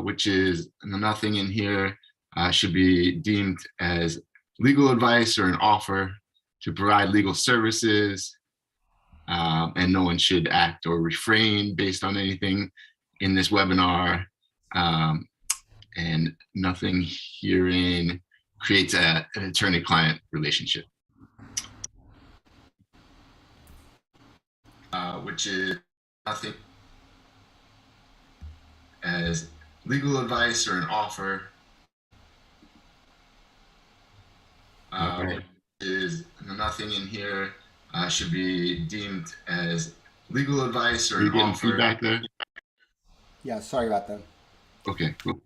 which is nothing in here should be deemed as legal advice or an offer to provide legal services, and no one should act or refrain based on anything in this webinar, and nothing herein creates an attorney-client relationship, which is nothing as legal advice or an offer, which is nothing in here should be deemed as legal advice or an offer. Are you getting feedback there? Yeah, sorry about that. Okay, cool.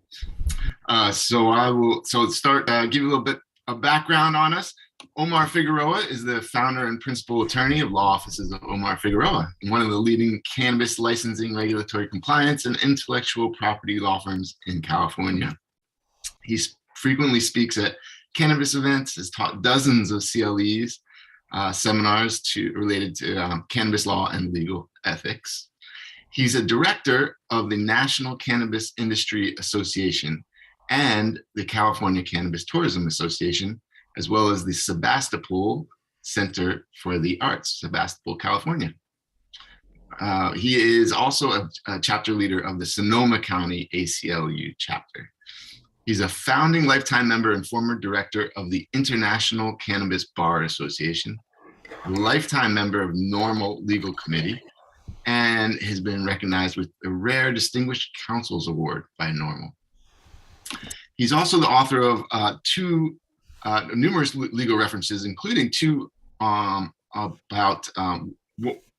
So I will start, give you a little bit of background on us. Omar Figueroa is the founder and principal attorney of law offices of Omar Figueroa, one of the leading cannabis licensing, regulatory compliance, and intellectual property law firms in California. He frequently speaks at cannabis events, has taught dozens of CLEs, seminars related to cannabis law and legal ethics. He's a director of the National Cannabis Industry Association and the California Cannabis Tourism Association, as well as the Sebastopol Center for the Arts, Sebastopol, California. He is also a chapter leader of the Sonoma County ACLU chapter. He's a founding lifetime member and former director of the International Cannabis Bar Association, a lifetime member of Normal Legal Committee, and has been recognized with the Rare Distinguished Counsels Award by Normal. He's also the author of numerous legal references, including two about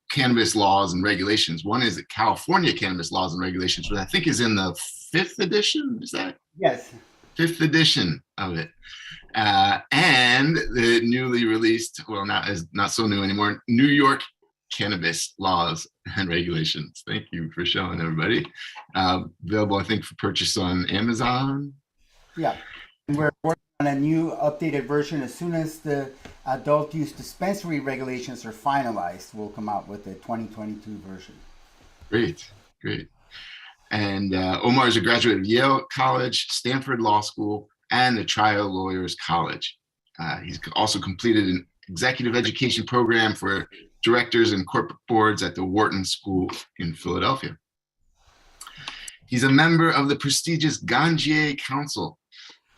cannabis laws and regulations. One is the California Cannabis Laws and Regulations, which I think is in the 5th edition, is that? Yes. 5th edition of it. And the newly released, well, not so new anymore, New York Cannabis Laws and Regulations. Thank you for showing everybody. Available, I think, for purchase on Amazon. Yeah, we're working on a new updated version. As soon as the adult use dispensary regulations are finalized, we'll come out with the 2022 version. Great, great. And Omar is a graduate of Yale College, Stanford Law School, and the Trial Lawyers College. He's also completed an executive education program for directors and corporate boards at the Wharton School in Philadelphia. He's a member of the prestigious Ganjier Council,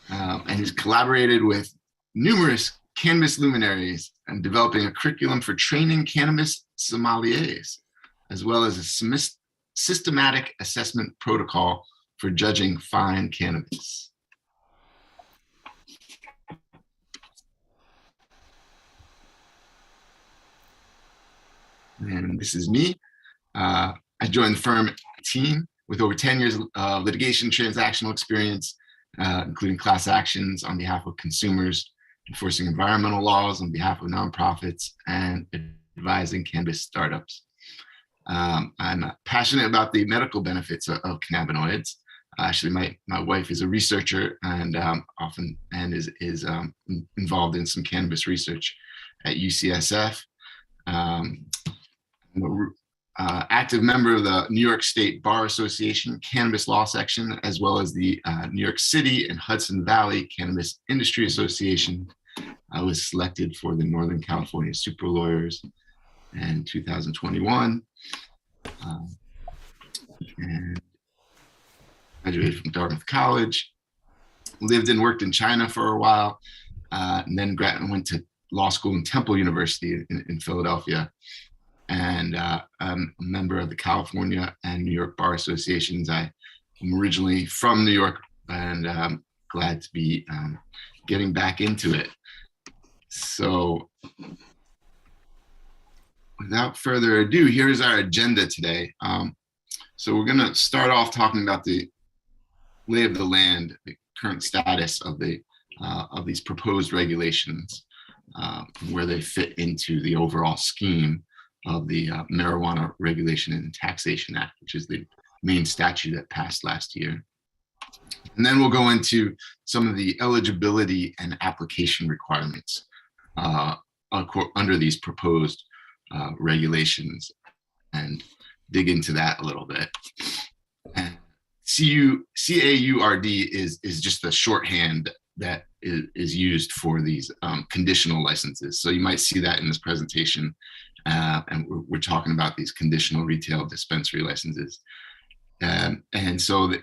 and he's collaborated with numerous cannabis luminaries and developing a curriculum for training cannabis sommeliers, as well as a systematic assessment protocol for judging fine cannabis. And this is me. I joined the firm team with over 10 years of litigation transactional experience, including class actions on behalf of consumers, enforcing environmental laws on behalf of nonprofits, and advising cannabis startups. I'm passionate about the medical benefits of cannabinoids. Actually, my wife is a researcher and is involved in some cannabis research at UCSF. I'm an active member of the New York State Bar Association Cannabis Law Section, as well as the New York City and Hudson Valley Cannabis Industry Association. I was selected for the Northern California Super Lawyers in 2021. And graduated from Dartmouth College, lived and worked in China for a while, and then went to law school in Temple University in Philadelphia. And I'm a member of the California and New York Bar Associations. I am originally from New York, and I'm glad to be getting back into it. So without further ado, here's our agenda today. So we're going to start off talking about the lay of the land, the current status of these proposed regulations, where they fit into the overall scheme of the Marijuana Regulation and Taxation Act, which is the main statute that passed last year. And then we'll go into some of the eligibility and application requirements under these proposed regulations and dig into that a little bit. And CAURD is just the shorthand that is used for these conditional licenses. So you might see that in this presentation, and we're talking about these conditional retail dispensary licenses. And so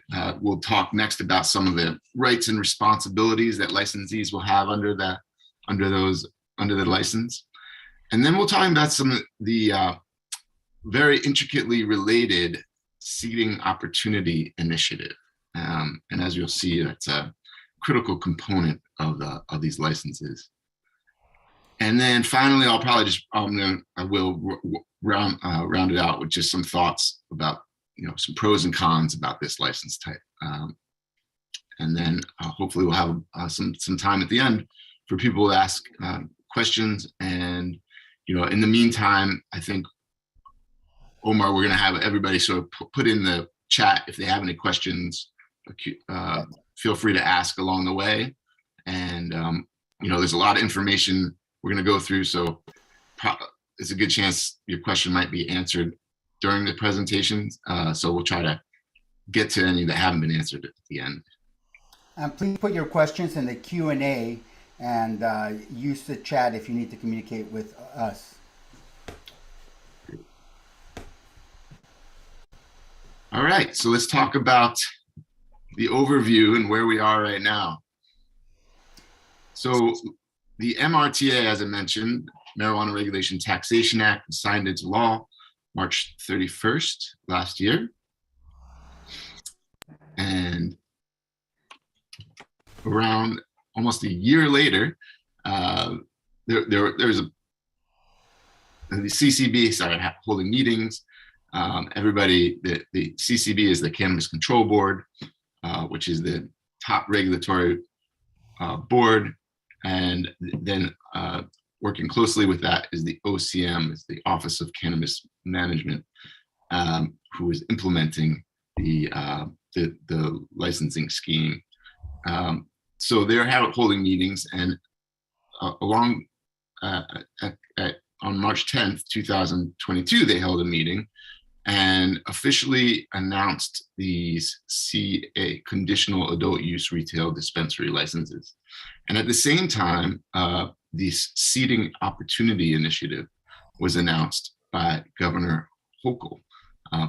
we'll talk next about some of the rights and responsibilities that licensees will have under the license. And then we'll talk about some of the very intricately related Seeding Opportunity Initiative. And as you'll see, that's a critical component of these licenses. And then finally, I will round it out with just some thoughts about some pros and cons about this license type. And then hopefully we'll have some time at the end for people to ask questions. And in the meantime, I think, Omar, we're going to have everybody sort of put in the chat if they have any questions. Feel free to ask along the way. And there's a lot of information we're going to go through, so it's a good chance your question might be answered during the presentations. So we'll try to get to any that haven't been answered at the end. Please put your questions in the Q&A and use the chat if you need to communicate with us. All right, so let's talk about the overview and where we are right now. So the MRTA, as I mentioned, Marijuana Regulation Taxation Act, was signed into law March 31st last year. And around almost a year later, there's the CCB started holding meetings. The CCB is the Cannabis Control Board, which is the top regulatory board. And then working closely with that is the OCM, is the Office of Cannabis Management, who is implementing the licensing scheme. So they're holding meetings, and on March 10th, 2022, they held a meeting and officially announced these conditional adult use retail dispensary licenses. And at the same time, the Seeding Opportunity Initiative was announced by Governor Hochul,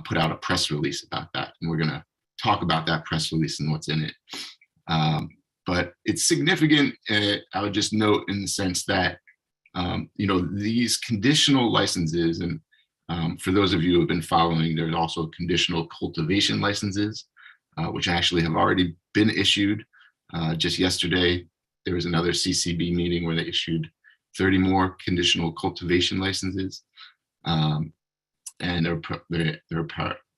put out a press release about that. And we're going to talk about that press release and what's in it. But it's significant, I would just note, in the sense that, these conditional licenses, and for those of you who have been following, there's also conditional cultivation licenses, which actually have already been issued. Just yesterday, there was another CCB meeting where they issued 30 more conditional cultivation licenses. And there are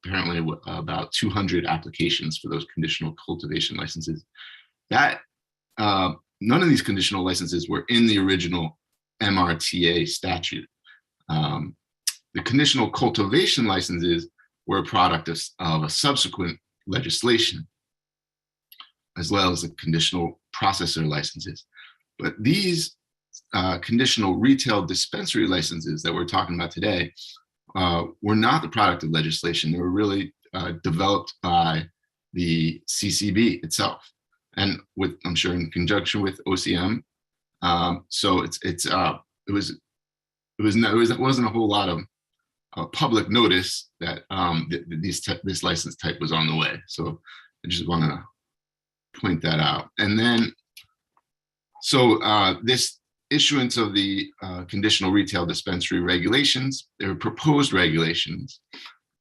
apparently about 200 applications for those conditional cultivation licenses. That none of these conditional licenses were in the original MRTA statute. The conditional cultivation licenses were a product of a subsequent legislation, as well as the conditional processor licenses. But these conditional retail dispensary licenses that we're talking about today were not the product of legislation. They were really developed by the CCB itself, and I'm sure in conjunction with OCM. So it wasn't a whole lot of public notice that this license type was on the way. So I just want to point that out. And then, so this issuance of the conditional retail dispensary regulations, they were proposed regulations,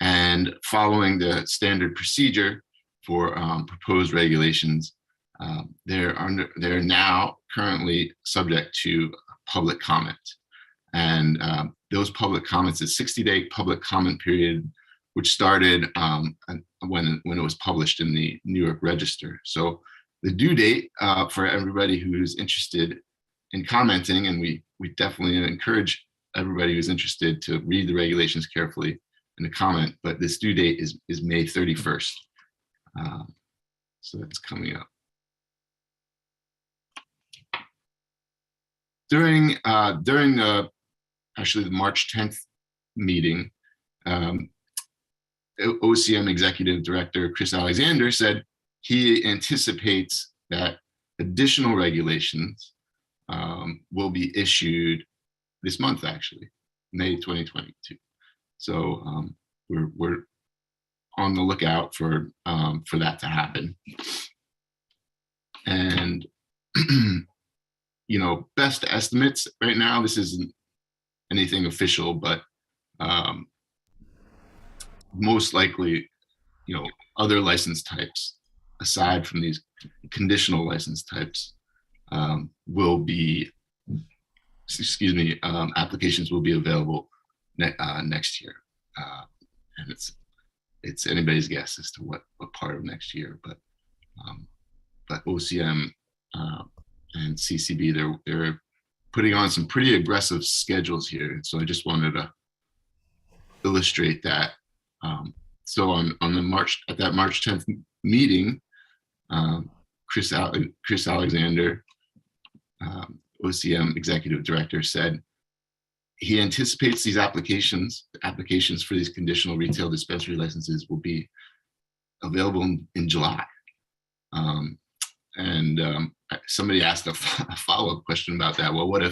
and following the standard procedure for proposed regulations, they're now currently subject to public comment. And those public comments, a 60-day public comment period, which started when it was published in the New York Register. So the due date for everybody who's interested in commenting, and we definitely encourage everybody who's interested to read the regulations carefully and to comment, but this due date is May 31st. So that's coming up. During the March 10th meeting, OCM Executive Director Chris Alexander said he anticipates that additional regulations will be issued this month, actually, May 2022. So we're on the lookout for that to happen. And best estimates right now, this isn't anything official, but most likely, other license types aside from these conditional license types will be, applications will be available next year. And it's anybody's guess as to what part of next year, but OCM and CCB, they're putting on some pretty aggressive schedules here. So I just wanted to illustrate that. So on the March 10th meeting, Chris Alexander, OCM Executive Director, said he anticipates these applications for these conditional retail dispensary licenses will be available in July. Somebody asked a follow-up question about that. Well, what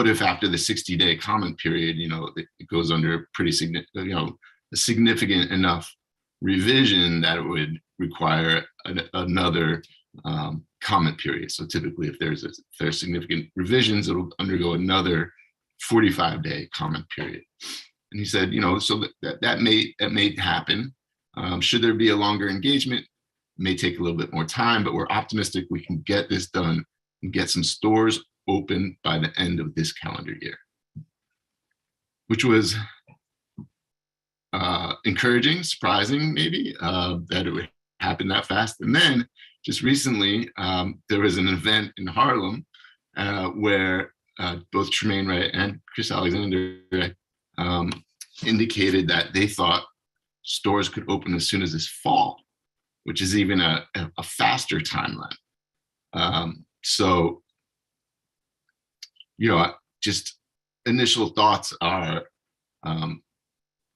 if after the 60-day comment period, it goes under pretty significant, a significant enough revision that it would require another comment period. So typically, if there's significant revisions, it'll undergo another 45-day comment period. And he said, so that may happen. Should there be a longer engagement, it may take a little bit more time, but we're optimistic we can get this done and get some stores open by the end of this calendar year, which was encouraging, surprising maybe, that it would happen that fast. And then just recently, there was an event in Harlem where both Tremaine Wright and Chris Alexander indicated that they thought stores could open as soon as this fall, which is even a faster timeline. So, just initial thoughts are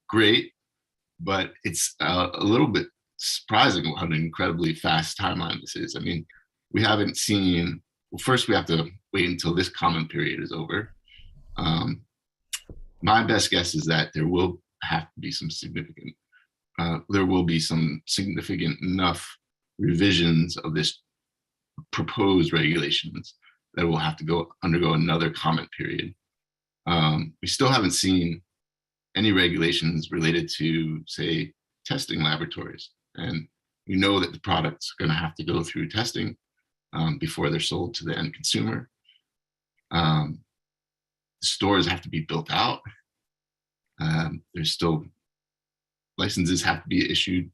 great, but it's a little bit surprising what an incredibly fast timeline this is. I mean, we haven't seen, well, first we have to wait until this comment period is over. My best guess is that there will have to be some significant enough revisions of this proposed regulations that will have to undergo another comment period. We still haven't seen any regulations related to, say, testing laboratories. And we know that the product's going to have to go through testing before they're sold to the end consumer. Stores have to be built out. There's still licenses have to be issued.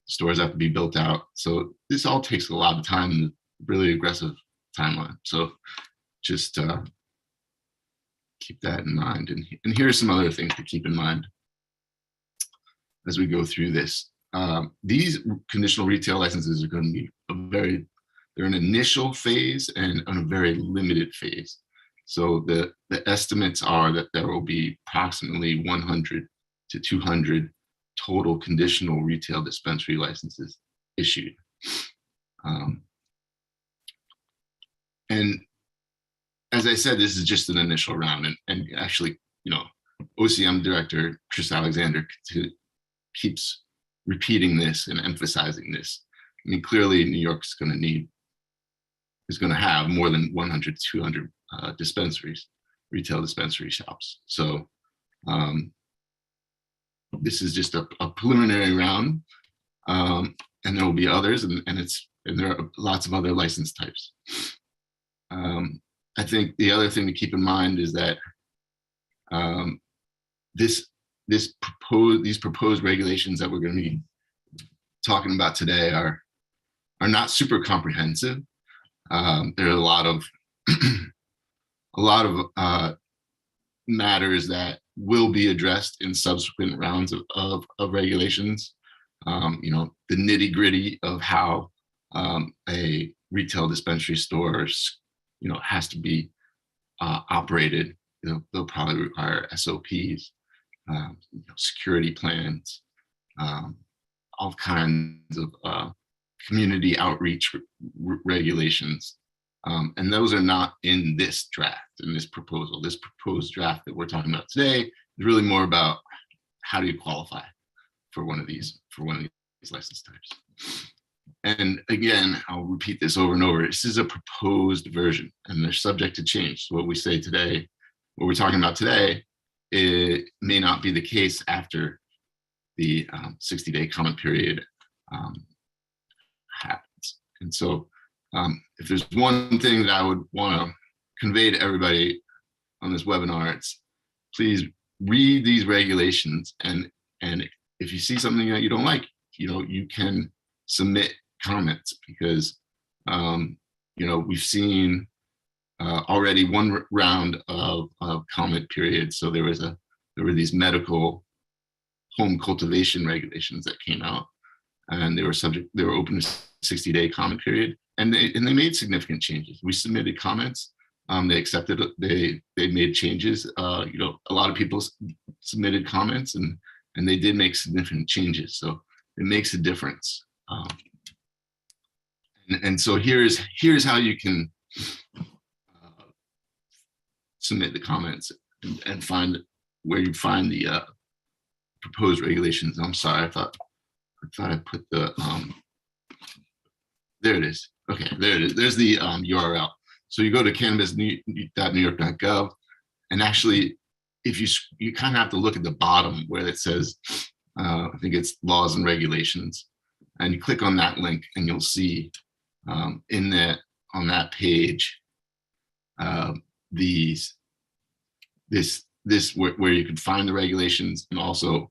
Stores have to be built out. So this all takes a lot of time and really aggressive timeline. So just keep that in mind. And here are some other things to keep in mind as we go through this. These conditional retail licenses are going to be they're an initial phase and on a very limited phase. So the estimates are that there will be approximately 100 to 200 total conditional retail dispensary licenses issued. And as I said, this is just an initial round. And actually, OCM Director Chris Alexander keeps repeating this and emphasizing this. I mean, clearly New York's going to have more than 100, 200 dispensaries, retail dispensary shops. So this is just a preliminary round, and there will be others, and there are lots of other license types. I think the other thing to keep in mind is that these proposed regulations that we're going to be talking about today are not super comprehensive. There are a lot of matters that will be addressed in subsequent rounds of regulations. The nitty-gritty of how a retail dispensary store has to be operated. They'll probably require SOPs. security plans, all kinds of community outreach regulations. And those are not in this draft, in this proposal. This proposed draft that we're talking about today is really more about how do you qualify for one of these license types. And again, I'll repeat this over and over. This is a proposed version, and they're subject to change. So what we say today, what we're talking about today, it may not be the case after the 60-day comment period happens. And so if there's one thing that I would want to convey to everybody on this webinar, it's please read these regulations, and if you see something that you don't like, you can submit comments, because we've seen already one round of comment period. So there were these medical home cultivation regulations that came out, and they were open to 60-day comment period, and they made significant changes. We submitted comments. They accepted it. They made changes. A lot of people submitted comments, and they did make significant changes. So it makes a difference. And so here's how you can submit the comments and find where you find the proposed regulations. I'm sorry, I thought I put the there it is. Okay, there it is. There's the URL. So you go to cannabis.newyork.gov, and actually, if you kind of have to look at the bottom where it says, I think it's laws and regulations, and you click on that link, and you'll see on that page this where you can find the regulations, and also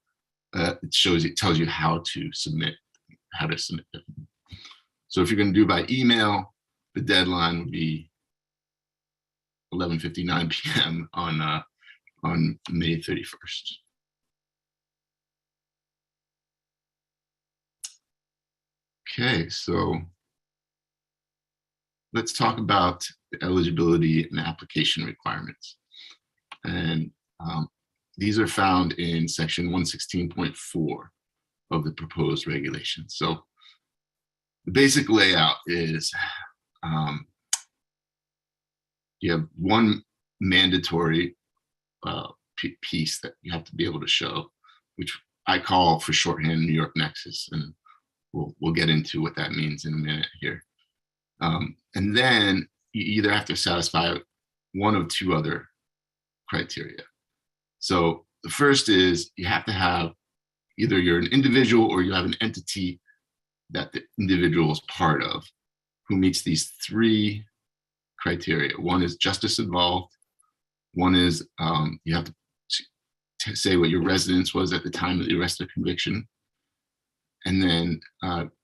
it tells you how to submit them. So if you're going to do by email, the deadline would be 11:59 p.m. on May 31st. Okay, so let's talk about the eligibility and application requirements. And these are found in section 116.4 of the proposed regulations. So the basic layout is you have one mandatory piece that you have to be able to show, which I call for shorthand New York Nexus, and we'll get into what that means in a minute here. And then you either have to satisfy one of two other criteria. So the first is you have to have either you're an individual or you have an entity that the individual is part of who meets these three criteria. One is justice involved. One is you have to say what your residence was at the time of the arrest or conviction. And then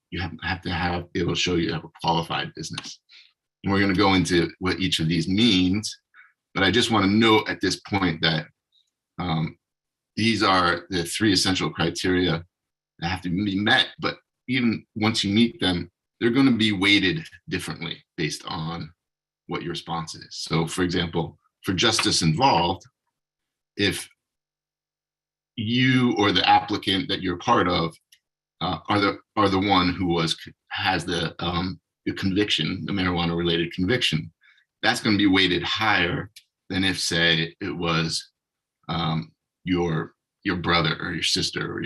you have to be able to show you have a qualified business. And we're going to go into what each of these means, but I just want to note at this point that these are the three essential criteria that have to be met, but even once you meet them, they're going to be weighted differently based on what your response is. So for example, for justice involved, if you or the applicant that you're part of are the one who has the conviction, the marijuana related conviction, that's going to be weighted higher than if, say, it was your brother or your sister or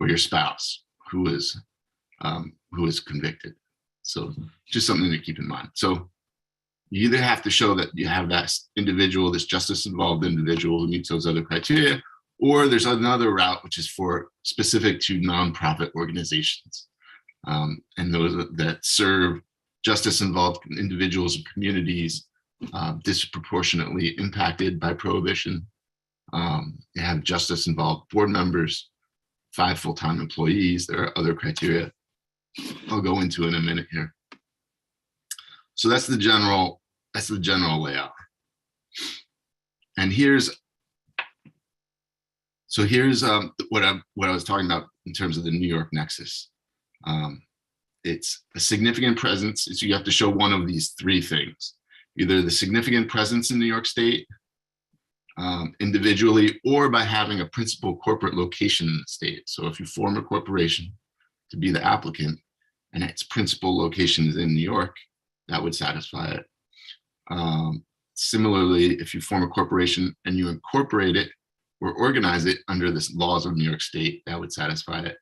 your spouse who is convicted. So just something to keep in mind. So you either have to show that you have that individual, this justice involved individual who meets those other criteria, or there's another route which is for specific to nonprofit organizations, and those that serve justice involved individuals and communities disproportionately impacted by prohibition. They have justice involved board members, 5 full-time employees. There are other criteria I'll go into in a minute here. So that's the general layout. And here's what I was talking about in terms of the New York Nexus. It's a significant presence. So you have to show one of these three things: either the significant presence in New York State, individually or by having a principal corporate location in the state. So if you form a corporation to be the applicant and its principal location is in New York, that would satisfy it. Similarly, if you form a corporation and you incorporate it or organize it under the laws of New York State, that would satisfy it.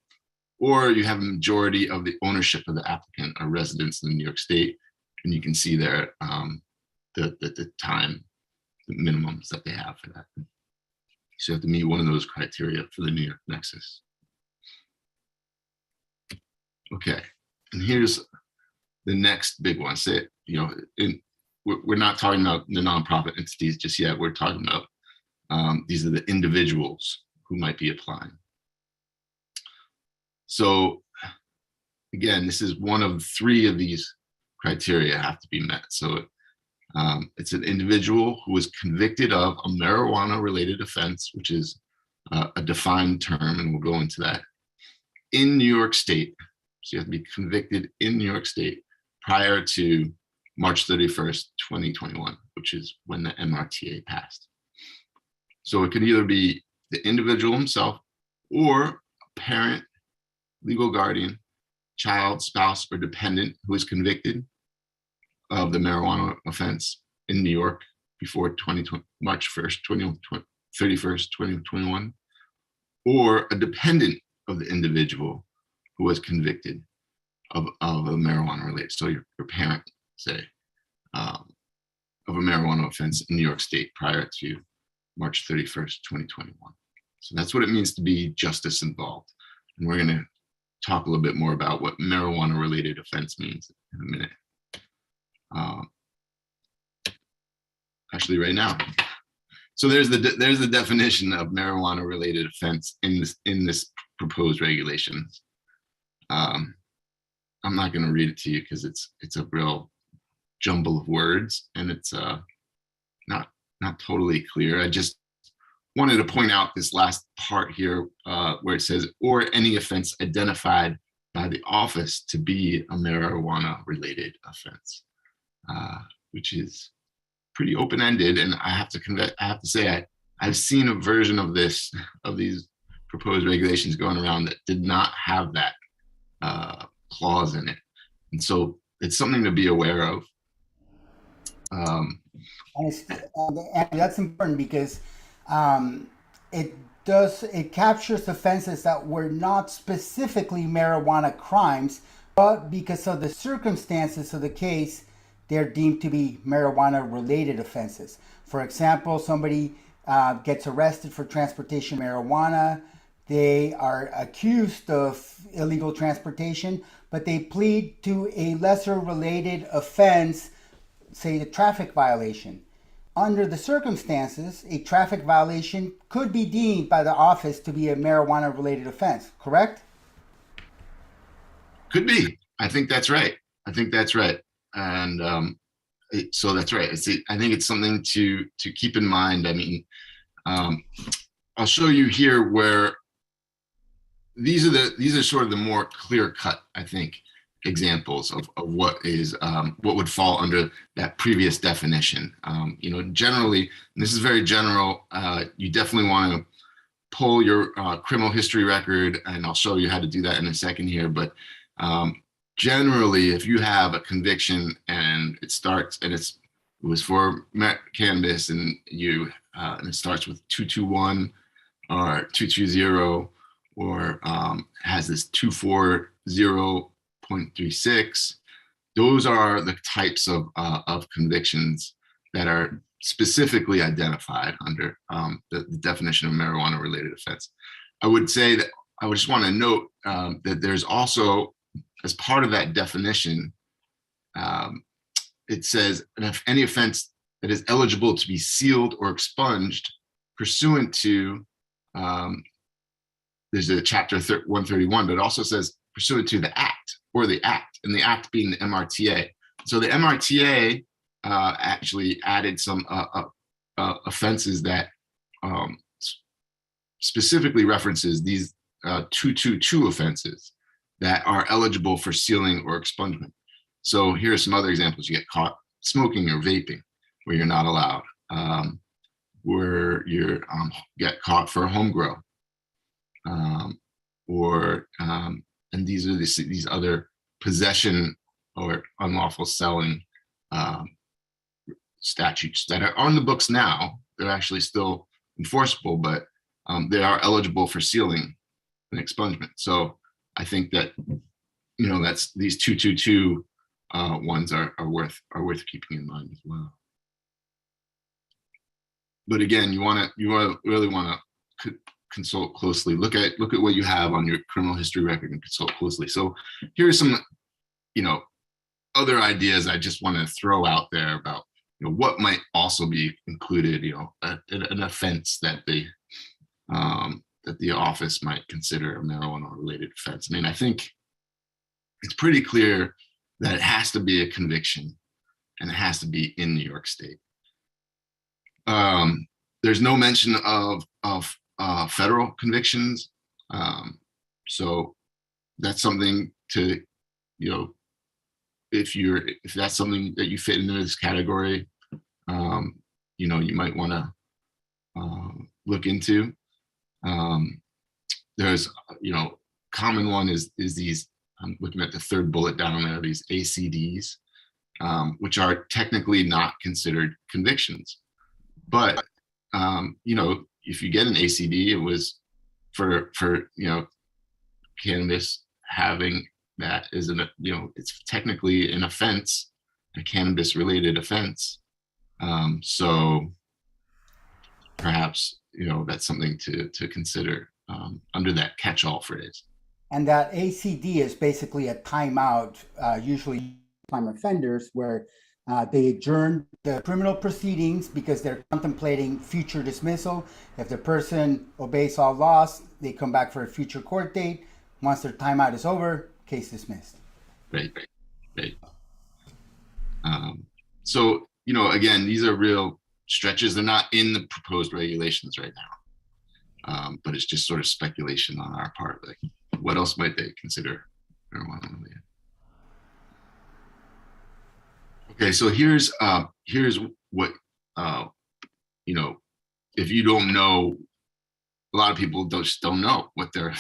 Or you have a majority of the ownership of the applicant or residents in New York State, and you can see there the time, the minimums that they have for that. So you have to meet one of those criteria for the New York Nexus. Okay, and here's the next big one. Say, we're not talking about the nonprofit entities just yet. We're talking about these are the individuals who might be applying. So again, this is one of 3 of these criteria have to be met. So it's an individual who was convicted of a marijuana-related offense, which is a defined term, and we'll go into that, in New York State. So you have to be convicted in New York State prior to March 31st, 2021, which is when the MRTA passed. So it could either be the individual himself or a parent, legal guardian, child, spouse, or dependent who is convicted of the marijuana offense in New York before March 1st, 31st, 2021, or a dependent of the individual who was convicted of a marijuana related. So your parent, say, of a marijuana offense in New York State prior to March 31st, 2021. So that's what it means to be justice involved. And we're going to talk a little bit more about what marijuana related offense means in a minute. Actually right now. So there's the definition of marijuana related offense in this proposed regulations. I'm not going to read it to you because it's a real jumble of words and it's not totally clear. I just wanted to point out this last part here where it says, or any offense identified by the office to be a marijuana related offense, which is pretty open-ended. And I have to say, I've seen a version of these proposed regulations going around that did not have that clause in it. And so it's something to be aware of. And that's important because it captures offenses that were not specifically marijuana crimes, but because of the circumstances of the case, they're deemed to be marijuana related offenses. For example, somebody gets arrested for transportation of marijuana. They are accused of illegal transportation, but they plead to a lesser related offense, say the traffic violation. Under the circumstances, a traffic violation could be deemed by the office to be a marijuana related offense, correct? Could be. I think that's right. And so that's right. I think it's something to keep in mind. I mean, I'll show you here where these are sort of the more clear cut, I think, examples of what would fall under that previous definition. Generally, and this is very general, you definitely want to pull your criminal history record, and I'll show you how to do that in a second here. But generally, if you have a conviction and it was for cannabis and and it starts with 221 or 220 or has this 240.36, those are the types of convictions that are specifically identified under the definition of marijuana related offense. I would say that I would just want to note that there's also, as part of that definition, it says, if any offense that is eligible to be sealed or expunged pursuant to, there's a chapter 131, but it also says pursuant to the act, and the act being the MRTA. So the MRTA actually added some offenses that specifically references these 222 offenses that are eligible for sealing or expungement. So here are some other examples. You get caught smoking or vaping where you're not allowed. where you get caught for home grow, and these are these other possession or unlawful selling statutes that are on the books now. They're actually still enforceable, but they are eligible for sealing and expungement. So I think that, you know, that's these 222 ones are worth keeping in mind as well. But again, you really want to consult closely. Look at what you have on your criminal history record and consult closely. So here are some, you know, other ideas I just want to throw out there about, you know, what might also be included, you know, an offense that the office might consider a marijuana-related offense. I mean, I think it's pretty clear that it has to be a conviction, and it has to be in New York State. There's no mention of federal convictions, so that's something to, you know, if that's something that you fit into this category, you know, you might want to look into. There's, you know, common one is these, I'm looking at the third bullet down there, these ACDs, which are technically not considered convictions. But, you know, if you get an ACD, it was for you know, cannabis. Having that is you know, it's technically an offense, a cannabis related offense. So perhaps, you know, that's something to consider under that catch-all phrase. And that ACD is basically a timeout, usually time offenders, where they adjourn the criminal proceedings because they're contemplating future dismissal. If the person obeys all laws, they come back for a future court date. Once their timeout is over, case dismissed. Right. So, you know, again, these are real stretches. They're not in the proposed regulations right now, but it's just sort of speculation on our part. Like, what else might they consider marijuana related? Okay, so here's what, you know, if you don't know, a lot of people just don't know what their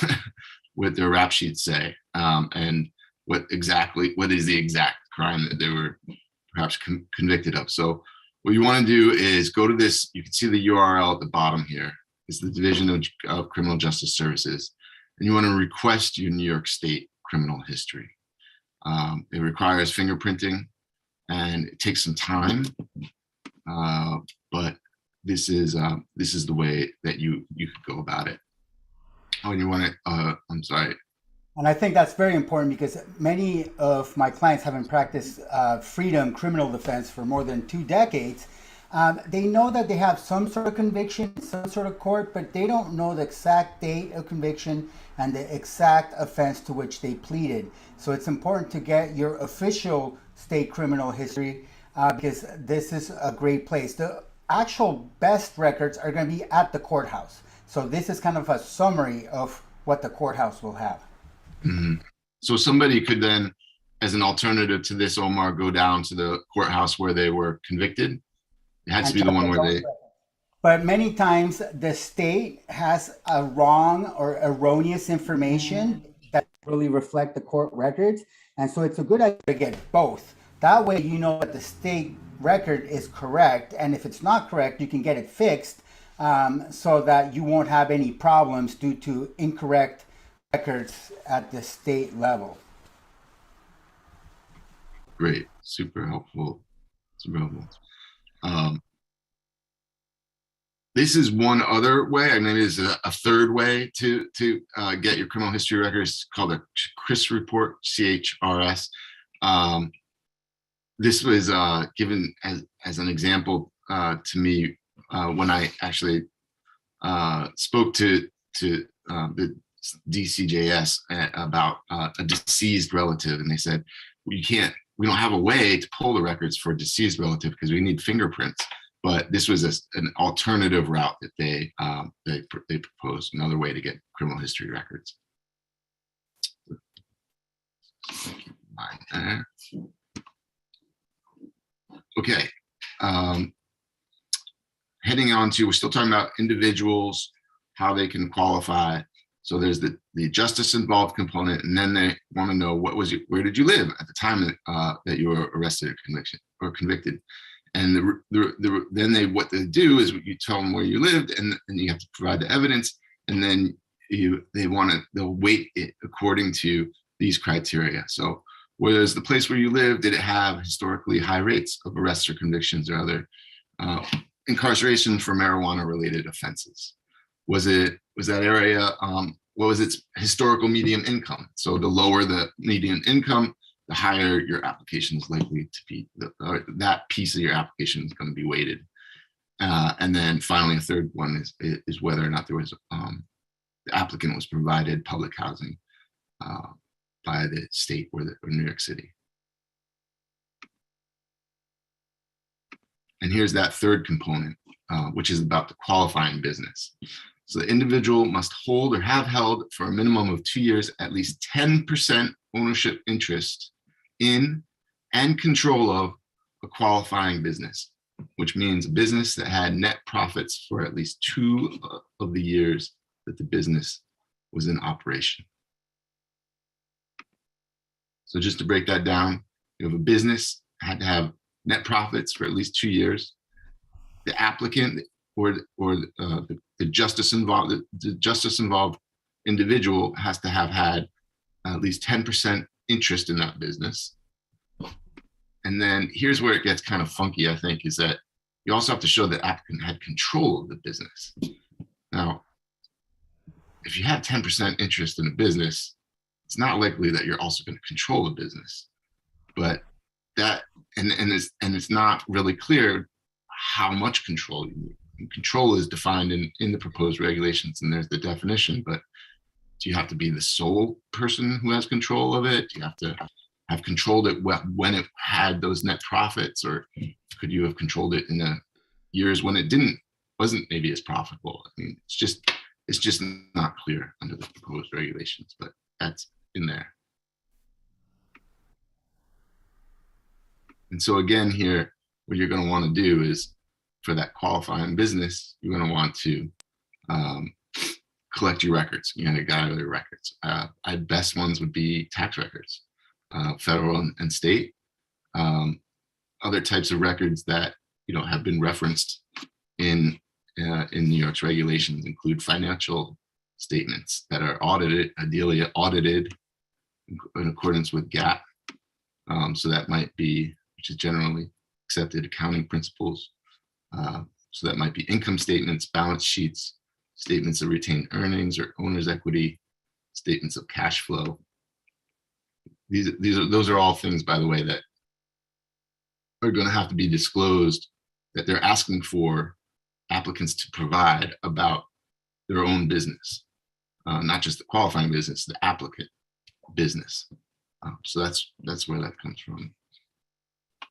what their rap sheets say, and what is the exact crime that they were perhaps convicted of. So what you want to do is go to this. You can see the URL at the bottom here. It's the Division of Criminal Justice Services, and you want to request your New York State criminal history. It requires fingerprinting, and it takes some time, but this is the way that you could go about it. Oh, and you want to, I'm sorry. And I think that's very important because many of my clients haven't practiced freedom criminal defense for more than 2 decades. They know that they have some sort of conviction, some sort of court, but they don't know the exact date of conviction and the exact offense to which they pleaded. So it's important to get your official state criminal history because this is a great place. The actual best records are going to be at the courthouse. So this is kind of a summary of what the courthouse will have. Mm-hmm. So somebody could then, as an alternative to this, Omar, go down to the courthouse where they were convicted. It had to be the one where they... But many times the state has a wrong or erroneous information that really reflect the court records. And so it's a good idea to get both. That way you know that the state record is correct. And if it's not correct, you can get it fixed so that you won't have any problems due to incorrect records at the state level. Great, super helpful. This is one other way. I mean, there's a third way to get your criminal history record. It's called a CHRIS report, CHRS. This was given as an example to me when I actually spoke to the DCJS about a deceased relative, and they said, we don't have a way to pull the records for a deceased relative because we need fingerprints. But this was an alternative route that they proposed, another way to get criminal history records. Okay. heading on to, we're still talking about individuals, how they can qualify. So there's the justice involved component, and then they want to know where did you live at the time that you were arrested or convicted. And then what they do is you tell them where you lived, and you have to provide the evidence, and then they'll weight it according to these criteria. So whereas the place where you live, did it have historically high rates of arrests or convictions or other incarceration for marijuana related offenses? Was that area, what was its historical median income? So the lower the median income, the higher your application is likely to be, that piece of your application is going to be weighted. And then finally, a third one is whether or not there was the applicant was provided public housing by the state or New York City. And here's that third component, which is about the qualifying business. So the individual must hold or have held for a minimum of 2 years at least 10% ownership interest in and control of a qualifying business, which means a business that had net profits for at least 2 of the years that the business was in operation. So just to break that down, you have a business had to have net profits for at least 2 years. The applicant or the justice involved individual has to have had at least 10% interest in that business. And then here's where it gets kind of funky, I think, is that you also have to show that applicant had control of the business. Now, if you have 10% interest in a business, it's not likely that you're also going to control the business. But that, and it's not really clear how much control you need. And control is defined in the proposed regulations, and there's the definition, but do you have to be the sole person who has control of it? Do you have to have controlled it when it had those net profits, or could you have controlled it in the years when it wasn't maybe as profitable? I mean, it's just not clear under the proposed regulations, but that's in there. And so again, here, what you're going to want to do is, for that qualifying business, you're going to want to collect your records. You're going to gather your records. Best ones would be tax records, federal and state. Other types of records that have been referenced in New York's regulations include financial statements that are ideally audited in accordance with GAAP. So that might be, which is generally accepted accounting principles. So that might be income statements, balance sheets, statements of retained earnings or owner's equity, statements of cash flow. Those are all things, by the way, that are going to have to be disclosed, that they're asking for applicants to provide about their own business, not just the qualifying business, the applicant business. So that's where that comes from.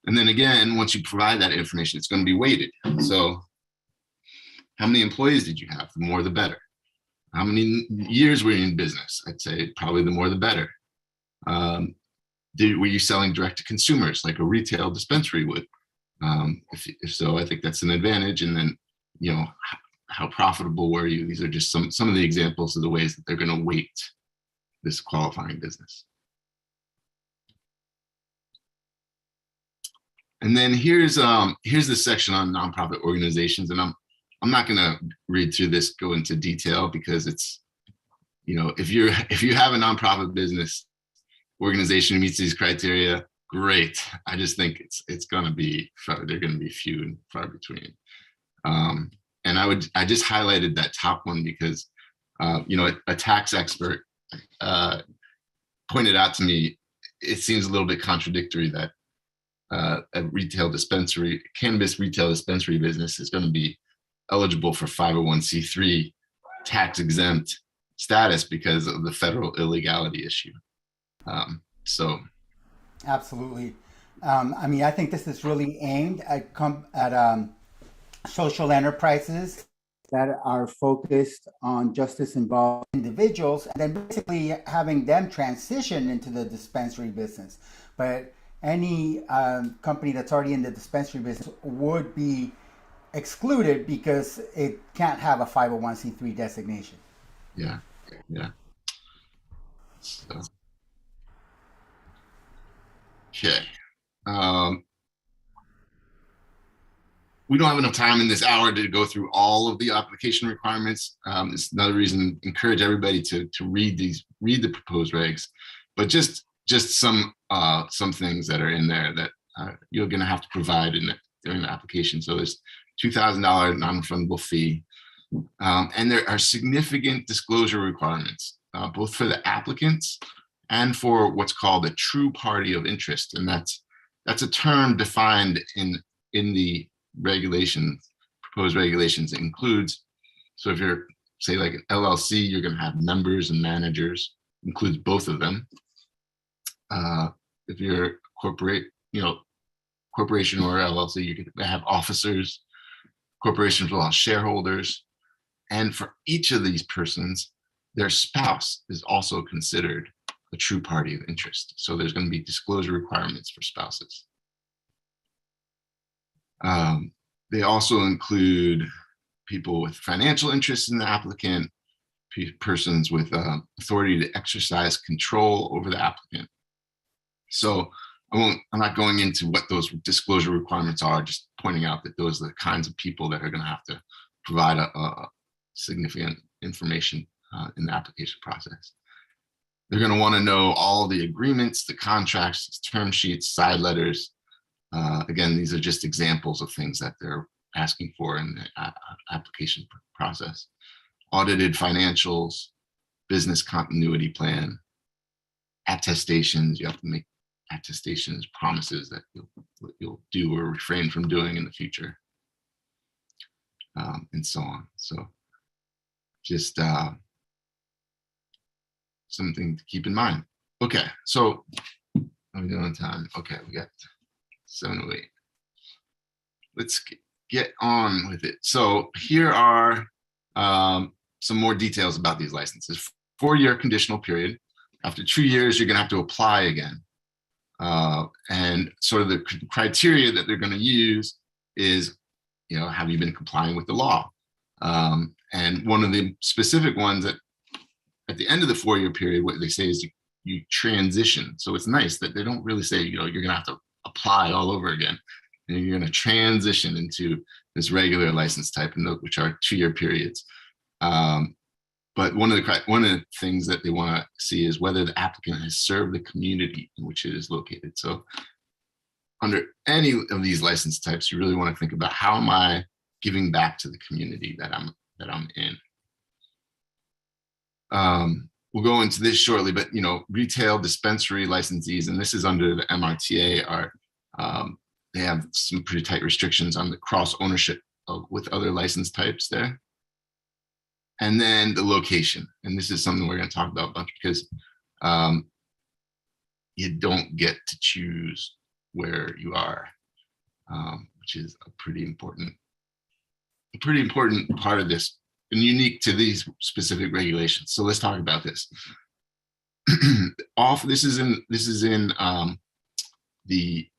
And then again, once you provide that information, it's going to be weighted. So how many employees did you have? The more, the better. How many years were you in business? I'd say probably the more, the better. Were you selling direct to consumers like a retail dispensary would? If so, I think that's an advantage. And then, how profitable were you? These are just some of the examples of the ways that they're going to weight this qualifying business. And then here's the section on nonprofit organizations, and I'm not going to read through this, go into detail, because it's, if you have a nonprofit business organization who meets these criteria, great. I just think it's going to be, they're going to be few and far between. And I just highlighted that top one because a tax expert pointed out to me, it seems a little bit contradictory that a retail dispensary, cannabis retail dispensary business is going to be eligible for 501c3 tax exempt status because of the federal illegality issue. So, absolutely. I think this is really aimed at social enterprises that are focused on justice involved individuals, and then basically having them transition into the dispensary business. But any company that's already in the dispensary business would be excluded because it can't have a 501c3 designation. Yeah, yeah. So, okay. Um, we don't have enough time in this hour to go through all of the application requirements. It's another reason to encourage everybody to read the proposed regs, but just some things that are in there that you're going to have to provide during the application. So there's $2,000 non-refundable fee, and there are significant disclosure requirements, both for the applicants and for what's called a true party of interest, and that's a term defined in the regulations, proposed regulations. It includes, so if you're, say, like an LLC, you're going to have members and managers, includes both of them. If you're corporation or LLC, you can have officers. Corporations will have shareholders, and for each of these persons, their spouse is also considered a true party of interest. So there's going to be disclosure requirements for spouses. They also include people with financial interests in the applicant, persons with authority to exercise control over the applicant. So I'm not going into what those disclosure requirements are, just pointing out that those are the kinds of people that are going to have to provide a significant information in the application process. They're going to want to know all the agreements, the contracts, term sheets, side letters. Again, these are just examples of things that they're asking for in the application process. Audited financials, business continuity plan, attestations. You have to make attestations, promises that you'll do or refrain from doing in the future, and so on. So just something to keep in mind. Okay, so I'm doing on time. Okay, we got 7:08. Let's get on with it. So here are some more details about these licenses. 4-year conditional period. After 2 years, you're going to have to apply again. And sort of the criteria that they're going to use is, have you been complying with the law? And one of the specific ones that at the end of the 4-year period, what they say is you transition. So it's nice that they don't really say, you're going to have to apply all over again. And you're going to transition into this regular license type, which are 2-year periods. But one of the things that they want to see is whether the applicant has served the community in which it is located. So under any of these license types, you really want to think about, how am I giving back to the community that I'm in? We'll go into this shortly, but retail dispensary licensees, and this is under the MRTA, they have some pretty tight restrictions on the cross ownership with other license types there. And then the location, and this is something we're going to talk about a bunch, because you don't get to choose where you are, which is a pretty important part of this, and unique to these specific regulations. So let's talk about this. This is in the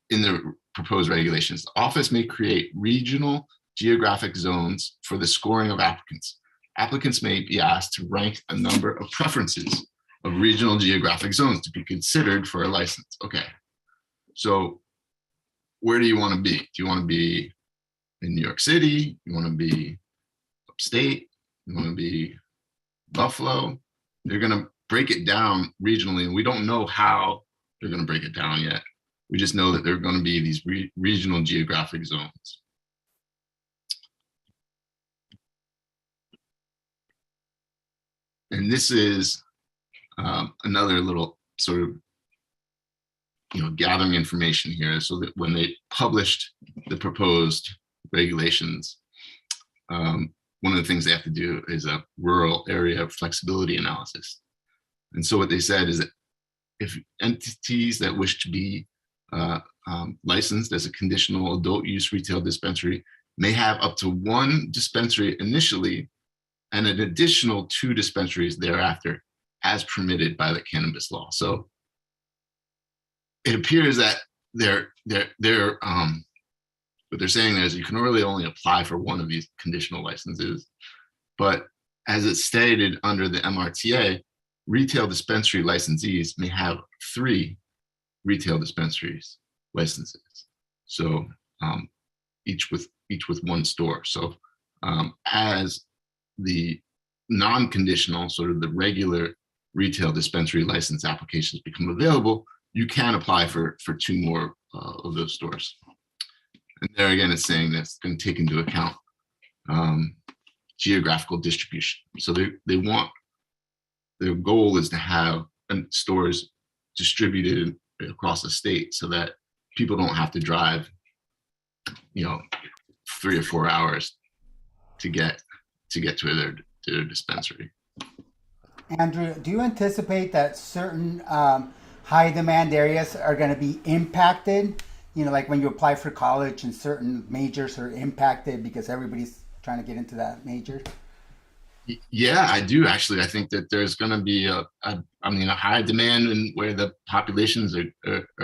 proposed regulations. The office may create regional geographic zones for the scoring of applicants. Applicants may be asked to rank a number of preferences of regional geographic zones to be considered for a license. Okay, so where do you want to be? Do you want to be in New York City? You want to be upstate? You want to be Buffalo? They're going to break it down regionally, and we don't know how they're going to break it down yet. We just know that there are going to be these regional geographic zones. And this is another little sort of, gathering information here, so that when they published the proposed regulations, one of the things they have to do is a rural area flexibility analysis. And so what they said is that if entities that wish to be licensed as a conditional adult use retail dispensary may have up to 1 dispensary initially and an additional 2 dispensaries thereafter, as permitted by the cannabis law. So it appears that they're what they're saying is you can really only apply for one of these conditional licenses. But as it's stated under the MRTA, retail dispensary licensees may have 3 retail dispensaries licenses. So each with 1 store. So as the non-conditional, sort of the regular retail dispensary license applications become available, you can apply for 2 more of those stores. And there again, it's saying that's going to take into account geographical distribution. So they want, their goal is to have stores distributed across the state so that people don't have to drive, 3 or 4 hours to get to their dispensary. Andrew, do you anticipate that certain high demand areas are going to be impacted? Like when you apply for college and certain majors are impacted because everybody's trying to get into that major? Yeah, I do actually. I think that there's going to be a high demand in where the populations are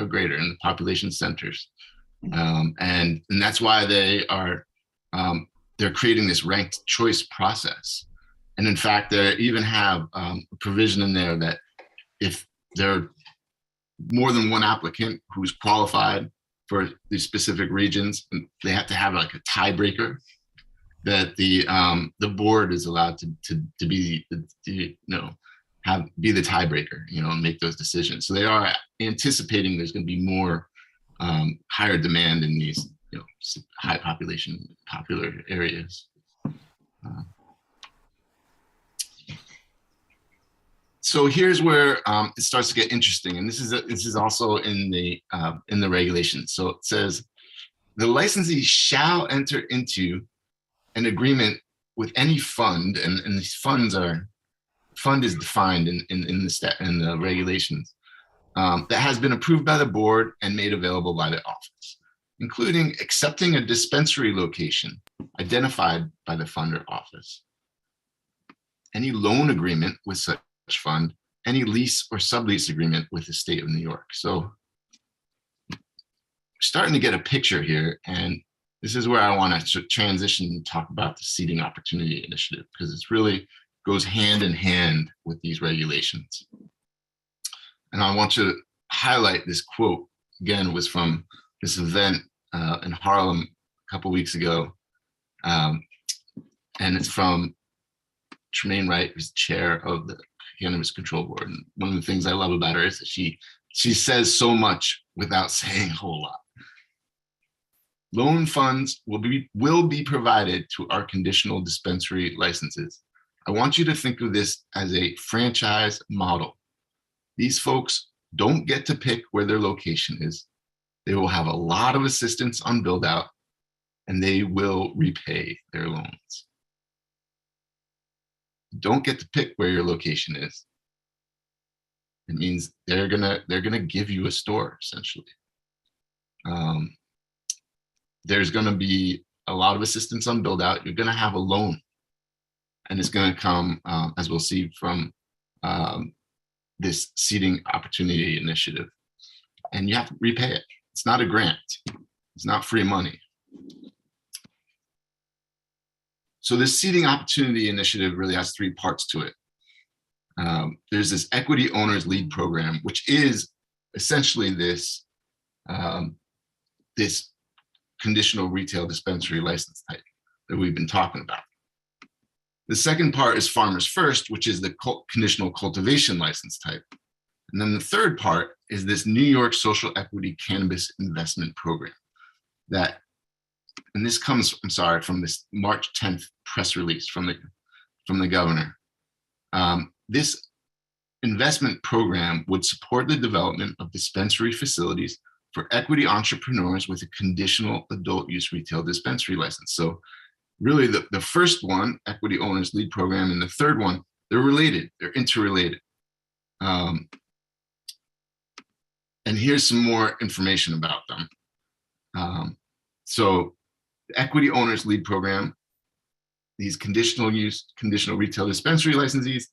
greater in the population centers, and that's why they're creating this ranked choice process. And in fact, they even have a provision in there that if there are more than one applicant who's qualified for these specific regions, they have to have like a tiebreaker, that the board is allowed to be the tiebreaker, and make those decisions. So they are anticipating there's going to be more higher demand in these high popular areas. So here's where it starts to get interesting, and this is also in the regulations. So it says the licensee shall enter into an agreement with any fund, and these fund is defined in the regulations, that has been approved by the board and made available by the office, including accepting a dispensary location identified by the funder office, any loan agreement with such fund, any lease or sublease agreement with the state of New York. So we're starting to get a picture here, and this is where I want to transition and talk about the Seeding Opportunity Initiative, because it really goes hand in hand with these regulations. And I want to highlight this quote. Again, was from this event in Harlem a couple weeks ago. And it's from Tremaine Wright, who's chair of the Cannabis Control Board. And one of the things I love about her is that she says so much without saying a whole lot. Loan funds will be provided to our conditional dispensary licenses. I want you to think of this as a franchise model. These folks don't get to pick where their location is. They will have a lot of assistance on build out, and they will repay their loans. Don't get to pick where your location is. It means they're gonna give you a store, essentially. There's going to be a lot of assistance on build out. You're going to have a loan, and it's going to come, as we'll see, from this Seeding Opportunity Initiative, and you have to repay it. It's not a grant. It's not free money. So this Seeding Opportunity Initiative really has 3 parts to it. There's this Equity Owners Lead Program, which is essentially this conditional retail dispensary license type that we've been talking about. The second part is Farmers First, which is the conditional cultivation license type. And then the third part is this New York Social Equity Cannabis Investment Program and this comes, from this March 10th press release from the governor. This investment program would support the development of dispensary facilities for equity entrepreneurs with a conditional adult use retail dispensary license. So really the first one, Equity Owners Lead Program, and the third one, they're related, they're interrelated. And here's some more information about them. So the Equity Owners Lead Program, these conditional retail dispensary licensees,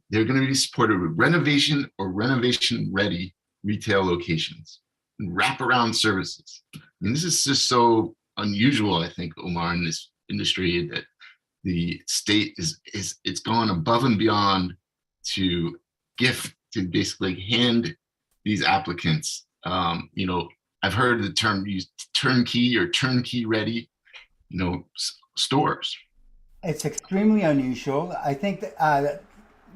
they're going to be supported with renovation or renovation ready retail locations and wraparound services. I mean, this is just so unusual, I think, Omar, in this industry, that the state is it's gone above and beyond to to basically hand these applicants, I've heard the term used, turnkey or turnkey ready, stores. It's extremely unusual. I think that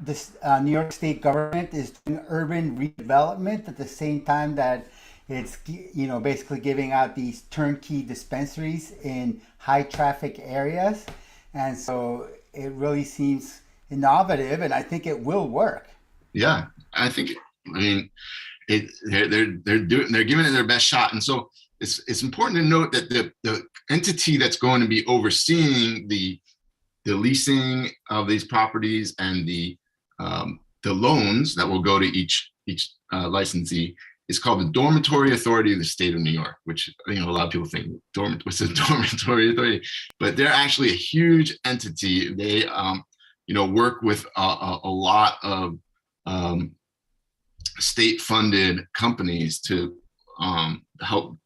this New York State government is doing urban redevelopment at the same time that it's basically giving out these turnkey dispensaries in high traffic areas, and so it really seems innovative, and I think it will work. Yeah, I mean, they're giving it their best shot, and so it's important to note that the entity that's going to be overseeing the leasing of these properties and the loans that will go to each licensee is called the Dormitory Authority of the State of New York, which a lot of people think what's a dormitory authority, but they're actually a huge entity. They work with a lot of state-funded companies to help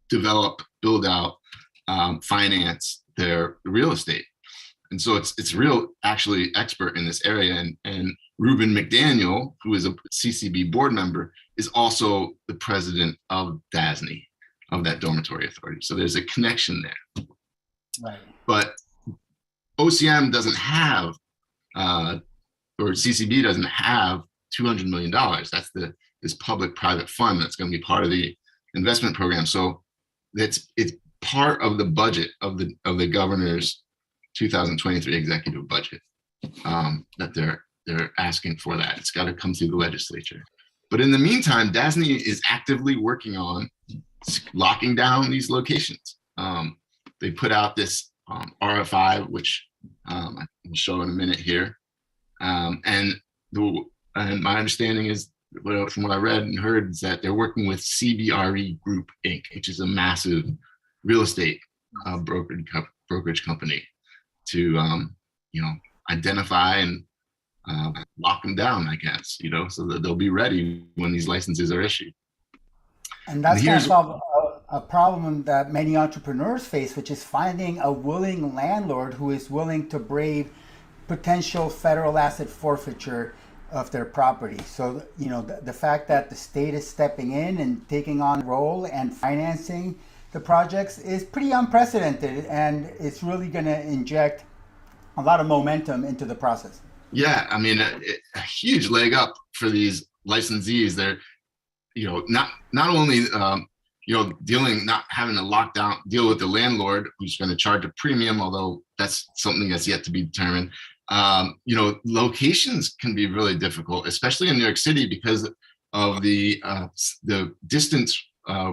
develop, build out, finance their real estate. And so it's real actually expert in this area. And Ruben McDaniel, who is a CCB board member, is also the president of DASNY, of that dormitory authority. So there's a connection there. Right. But OCM doesn't have, or CCB doesn't have $200 million. That's this public-private fund that's going to be part of the investment program. So it's part of the budget of the governor's 2023 executive budget, that they're asking for that. It's got to come through the legislature. But in the meantime, DASNY is actively working on locking down these locations. They put out this RFI, which I will show in a minute here. And my understanding is, from what I read and heard, is that they're working with CBD Group Inc, which is a massive real estate brokerage company, to identify and lock them down, I guess, so that they'll be ready when these licenses are issued. And that's going to solve a problem that many entrepreneurs face, which is finding a willing landlord who is willing to brave potential federal asset forfeiture of their property. So, the fact that the state is stepping in and taking on the role and financing the projects is pretty unprecedented, and it's really going to inject a lot of momentum into the process. Yeah, I mean, a huge leg up for these licensees. They're, not only not having to deal with the landlord who's going to charge a premium, although that's something that's yet to be determined. Locations can be really difficult, especially in New York City, because of the distance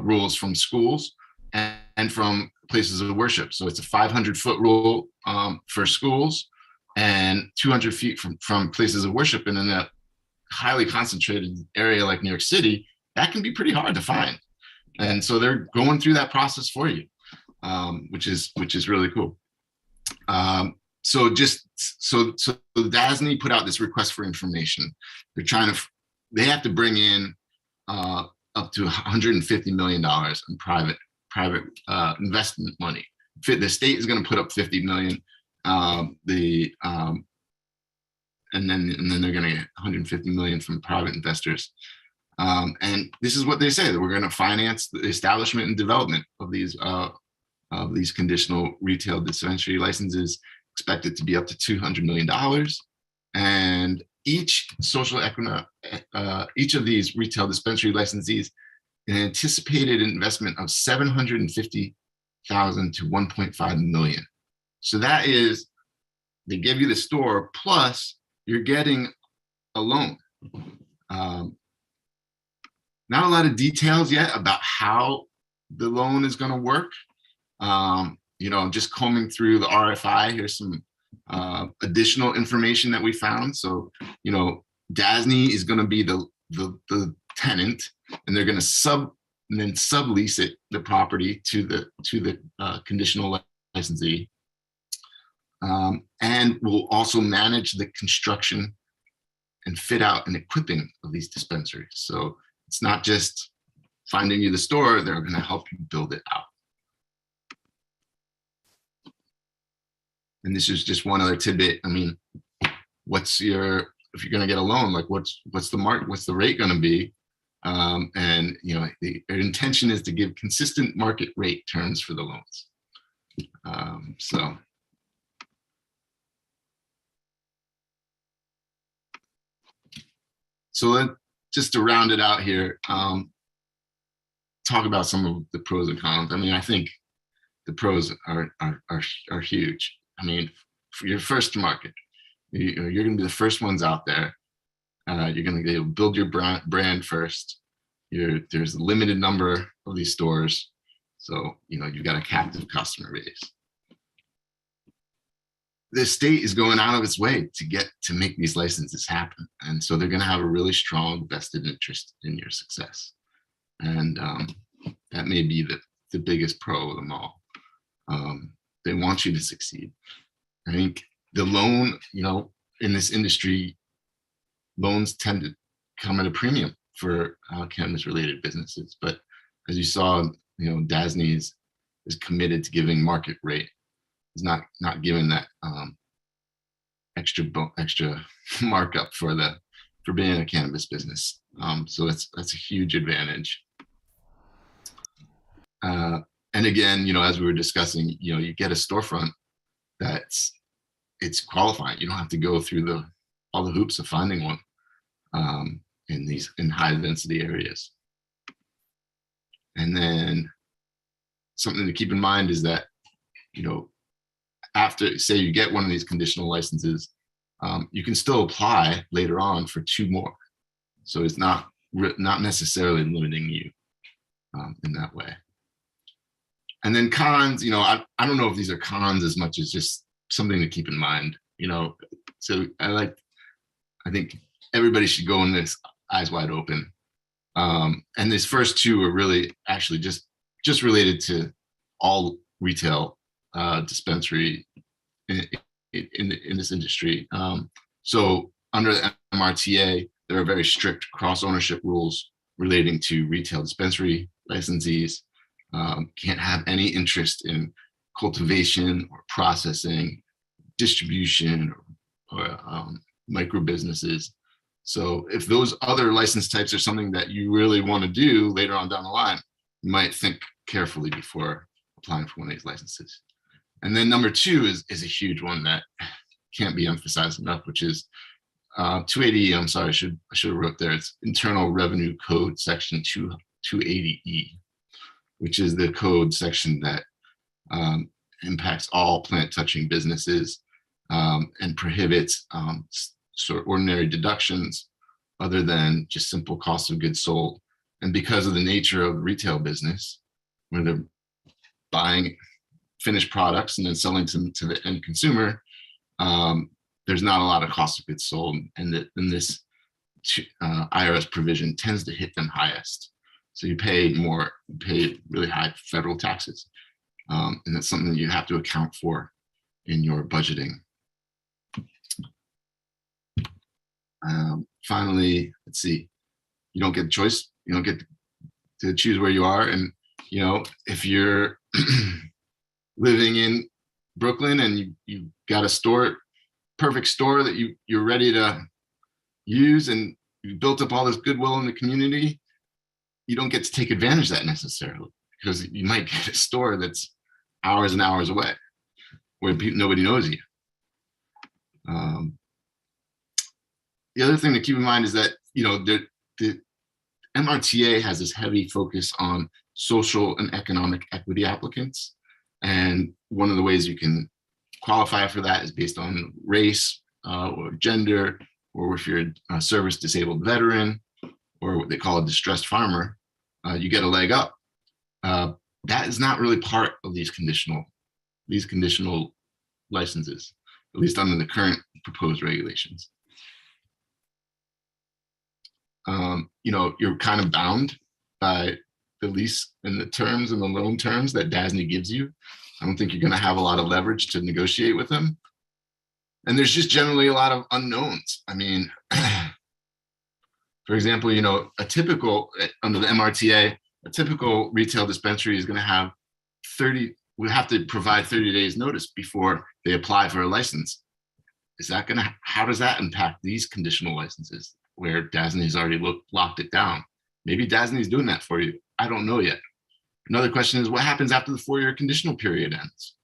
rules from schools and from places of worship. So it's a 500-foot rule for schools and 200 feet from places of worship. And in a highly concentrated area like New York City, that can be pretty hard to find. And so they're going through that process for you, which is really cool. So DASNY put out this request for information. They have to bring in up to $150 million in private investment money. The state is going to put up $50 million. And then they're going to get $150 million from private investors. And this is what they say, that we're going to finance the establishment and development of these conditional retail dispensary licenses, expected to be up to $200 million. And each of these retail dispensary licensees, an anticipated investment of $750,000 to $1.5 million. So that is, they give you the store, plus you're getting a loan. Not a lot of details yet about how the loan is going to work. Just combing through the RFI, here's some additional information that we found. So, DASNY is going to be the tenant, and they're going to sublease the property to the conditional licensee, and will also manage the construction and fit out and equipping of these dispensaries. So it's not just finding you the store; they're going to help you build it out. And this is just one other tidbit. I mean, if you're going to get a loan, like what's the rate going to be? And their intention is to give consistent market rate terms for the loans. So then, just to round it out here, talk about some of the pros and cons. I mean, I think the pros are huge. I mean, you're first to market. You're going to be the first ones out there. You're going to build your brand first. There's a limited number of these stores, so you've got a captive customer base. The state is going out of its way to make these licenses happen, and so they're going to have a really strong vested interest in your success, and that may be the biggest pro of them all. They want you to succeed. I think the loan, in this industry, loans tend to come at a premium for cannabis-related businesses. But as you saw, DASNY is committed to giving market rate. Is not giving that extra markup for being a cannabis business. So that's a huge advantage. And again, as we were discussing, you get a storefront it's qualified. You don't have to go through all the hoops of finding one in high density areas. And then something to keep in mind is that, after, say, you get one of these conditional licenses, you can still apply later on for 2 more. So it's not necessarily limiting you in that way. And then cons, I don't know if these are cons as much as just something to keep in mind, So I think everybody should go in this eyes wide open. And these first 2 are really actually just related to all retail dispensary in this industry. So under the MRTA, there are very strict cross ownership rules relating to retail dispensary licensees. Can't have any interest in cultivation or processing, distribution, or micro businesses. So if those other license types are something that you really want to do later on down the line, you might think carefully before applying for one of these licenses. And then number 2 is a huge one that can't be emphasized enough, which is 280E. I'm sorry, I should have wrote there. It's Internal Revenue Code Section 280E, which is the code section that impacts all plant-touching businesses and prohibits sort of ordinary deductions other than just simple cost of goods sold. And because of the nature of retail business, where they're buying finished products and then selling to the end consumer, there's not a lot of cost of goods sold, and this IRS provision tends to hit them highest. So you pay really high federal taxes, and that's something that you have to account for in your budgeting. Finally, let's see, you don't get a choice. You don't get to choose where you are. And, if you're living in Brooklyn and you got a perfect store that you're ready to use, and you built up all this goodwill in the community, you don't get to take advantage of that necessarily, because you might get a store that's hours and hours away where nobody knows you. The other thing to keep in mind is that, the MRTA has this heavy focus on social and economic equity applicants. And one of the ways you can qualify for that is based on race or gender, or if you're a service disabled veteran, or what they call a distressed farmer, you get a leg up. That is not really part of these conditional licenses, at least under the current proposed regulations. You're kind of bound by the lease and the terms and the loan terms that DASNY gives you. I don't think you're going to have a lot of leverage to negotiate with them. And there's just generally a lot of unknowns. I mean, for example, under the MRTA, a typical retail dispensary is going to have we have to provide 30 days notice before they apply for a license. How does that impact these conditional licenses where DASNY's already locked it down? Maybe DASNY's doing that for you. I don't know yet. Another question is, what happens after the 4-year conditional period ends?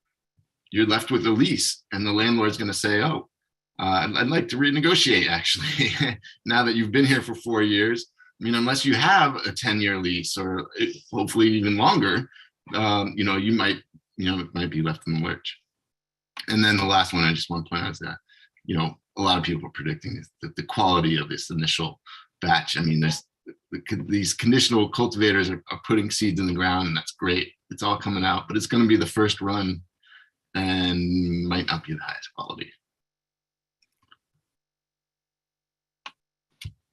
You're left with a lease, and the landlord's going to say, oh, I'd like to renegotiate, actually, now that you've been here for 4 years. I mean, unless you have a 10-year lease or hopefully even longer, you might be left in the lurch. And then the last one I just want to point out is that, a lot of people are predicting that the quality of this initial batch. I mean, these conditional cultivators are putting seeds in the ground, and that's great. It's all coming out, but it's going to be the first run and might not be the highest quality.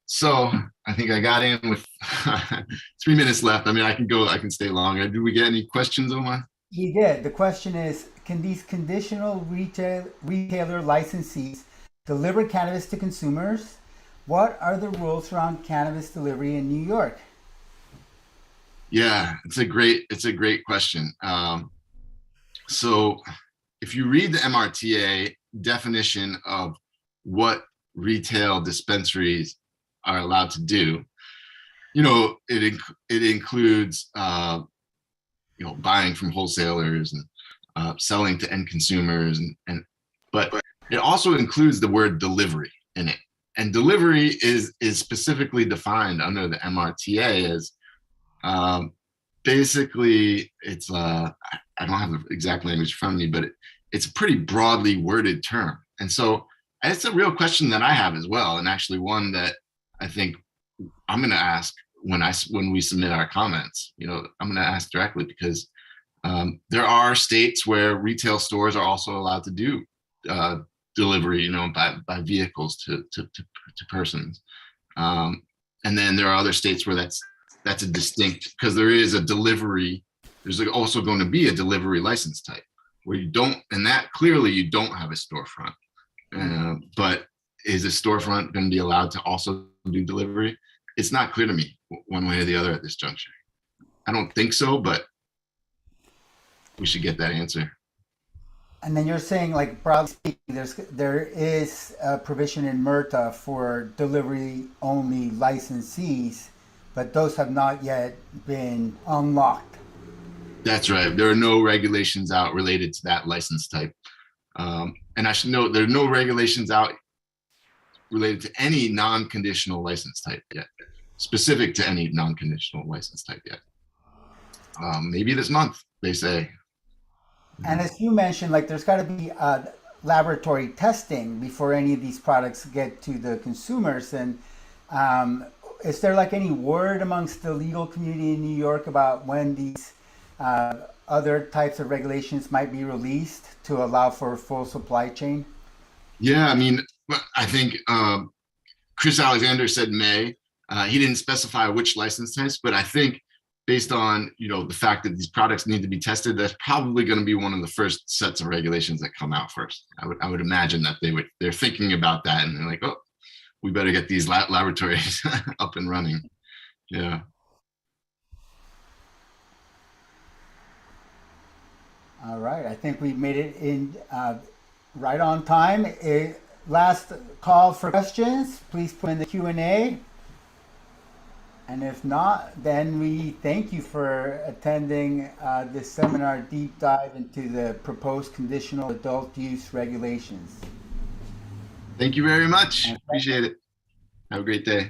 So I think I got in with 3 minutes left. I mean, I can stay longer. Did we get any questions, Omar? We did. The question is, can these conditional retailer licensees deliver cannabis to consumers? What are the rules around cannabis delivery in New York? Yeah, it's a great question. So if you read the MRTA definition of what retail dispensaries are allowed to do, it includes buying from wholesalers and selling to end consumers, but it also includes the word delivery in it. And delivery is specifically defined under the MRTA as basically it's I don't have the exact language in front of me, but it's a pretty broadly worded term. And so it's a real question that I have as well, and actually one that I think I'm going to ask when we submit our comments. I'm going to ask directly, because there are states where retail stores are also allowed to do delivery, by vehicles to persons. And then there are other states where that's a distinct, because there is a delivery. There's also going to be a delivery license type where you don't, and that clearly you don't have a storefront. But is a storefront going to be allowed to also do delivery? It's not clear to me one way or the other at this juncture. I don't think so, but we should get that answer. And then you're saying, like, broadly speaking, there is a provision in MRTA for delivery-only licensees, but those have not yet been unlocked. That's right. There are no regulations out related to that license type. And I should note, there are no regulations out related to any non-conditional license type yet, specific to any non-conditional license type yet. Maybe this month, they say. And as you mentioned, like, there's got to be laboratory testing before any of these products get to the consumers. And is there like any word amongst the legal community in New York about when these other types of regulations might be released to allow for a full supply chain? Yeah, I mean, I think Chris Alexander said May. He didn't specify which license types, but I think based on the fact that these products need to be tested, that's probably going to be one of the first sets of regulations that come out first. I would imagine that they're thinking about that, and they're like, oh, we better get these laboratories up and running. Yeah. All right, I think we made it in right on time. Last call for questions. Please put in the Q&A. And if not, then we thank you for attending this seminar deep dive into the proposed conditional adult use regulations. Thank you very much. Appreciate it. Have a great day.